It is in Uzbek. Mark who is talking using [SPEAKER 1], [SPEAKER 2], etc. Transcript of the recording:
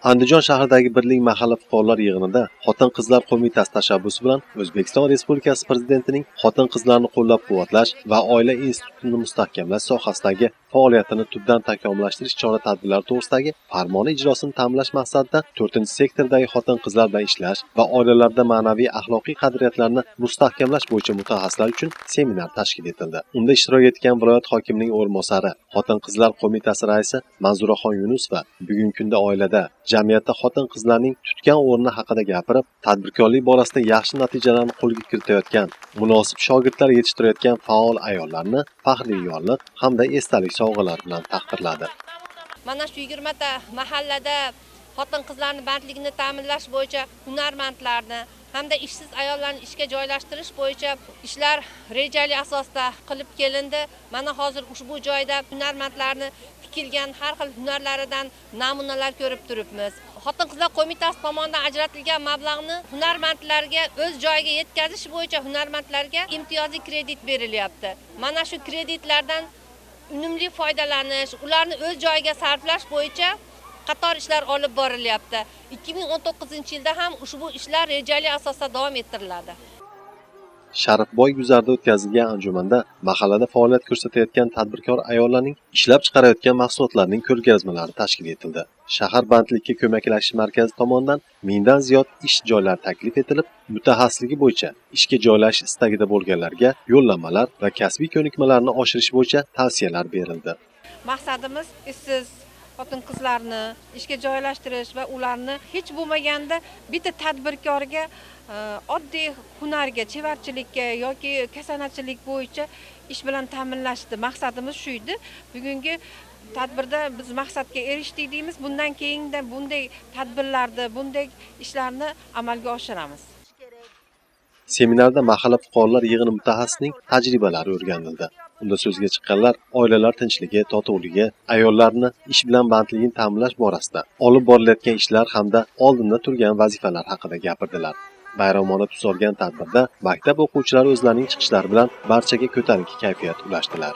[SPEAKER 1] Andijon shahridagi Birlik mahalla fuqarolar yig'inida Xotin-qizlar qo'mitasi tashabbusi bilan O'zbekiston Respublikasi Prezidentining xotin-qizlarni qo'llab-quvvatlash va oila institutini mustahkamlash sohasidagi faoliyatini tubdan takomillashtirish chora-tadbirlari to'g'risidagi farmoni ijrosini ta'minlash maqsadida 4-sektordagi xotin-qizlar bilan ishlash va oilalarda ma'naviy axloqiy qadriyatlarni mustahkamlash bo'yicha mutaxassislar uchun seminar tashkil etildi. Unda ishtirok etgan viloyat hokimining o'rinbosari, Xotin-qizlar qo'mitasi raisi Manzuraxon Yunusova bugungi kunda oilada, jamiyatda xotin-qizlarning tutgan o'rni haqida gapirib, tadbirkorlik borasida yaxshi natijalarni qo'lga kiritayotgan, munosib shogirdlar yetishtirayotgan faol ayollarni faxriy yorliq hamda esdalik sovg'alar bilan taqdirladi.
[SPEAKER 2] Mana shu 20 ta mahallada xotin-qizlarning bandligini ta'minlash bo'yicha hunarmandlarni hamda ishsiz ayollarni ishga joylashtirish bo'yicha ishlar rejali asosda qilib kelindi. Mana hozir ushbu joyda hunarmandlarni tikilgan har xil hunarlaridan namunalar ko'rib turibmiz. Xotin-qizlar qo'mitasi tomonidan ajratilgan mablag'ni hunarmandlarga o'z joyiga yetkazish bo'yicha hunarmandlarga imtiyozli kredit berilyapti. Mana shu kreditlardan unumli foydalanish, ularni o'z joyiga sarflash bo'yicha qator ishlar olib borilyapti. 2019-yilda ham ushbu ishlar rejali asosda davom ettiriladi.
[SPEAKER 1] Sharifboy guzarda o'tkazilgan anjumanda mahallada faoliyat ko'rsatayotgan tadbirkor ayollarning ishlab chiqarayotgan mahsulotlarining ko'rgazmalari tashkil etildi. Shahar bandlikka ko'maklashish markazi tomonidan mingdan ziyod ish joylari taklif etilib, mutaxassisligi bo'yicha ishga joylashish istagida bo'lganlarga yo'llanmalar va kasbiy ko'nikmalarni oshirish bo'yicha tavsiyalar berildi.
[SPEAKER 2] Maqsadimiz ishsiz xotin-qizlarni ishga joylashtirish va ularni hech bo'lmaganda bitta tadbirkorga oddiy hunarga, chevarchilikka yoki kasanachilik bo'yicha ish bilan ta'minlashdi. Maqsadimiz shu edi. Bugungi tadbirda biz maqsadga erishdik deymiz. Bundan keyinda bunday tadbirlarni, bunday ishlarni amalga oshiramiz.
[SPEAKER 1] Seminarda mahalla fuqarolar yig'ini mutaxassisning tajribalari o'rganildi. Unda so'zga chiqqanlar oilalar tinchligi, totuvligi, ayollarni ish bilan bandligini ta'minlash borasida olib borilayotgan ishlar hamda oldinda turgan vazifalar haqida gapirdilar. Bayramona tus olgan tadbirda maktab o'quvchilari o'zlarining chiqishlari bilan barchaga ko'tarinki kayfiyat ulashdilar.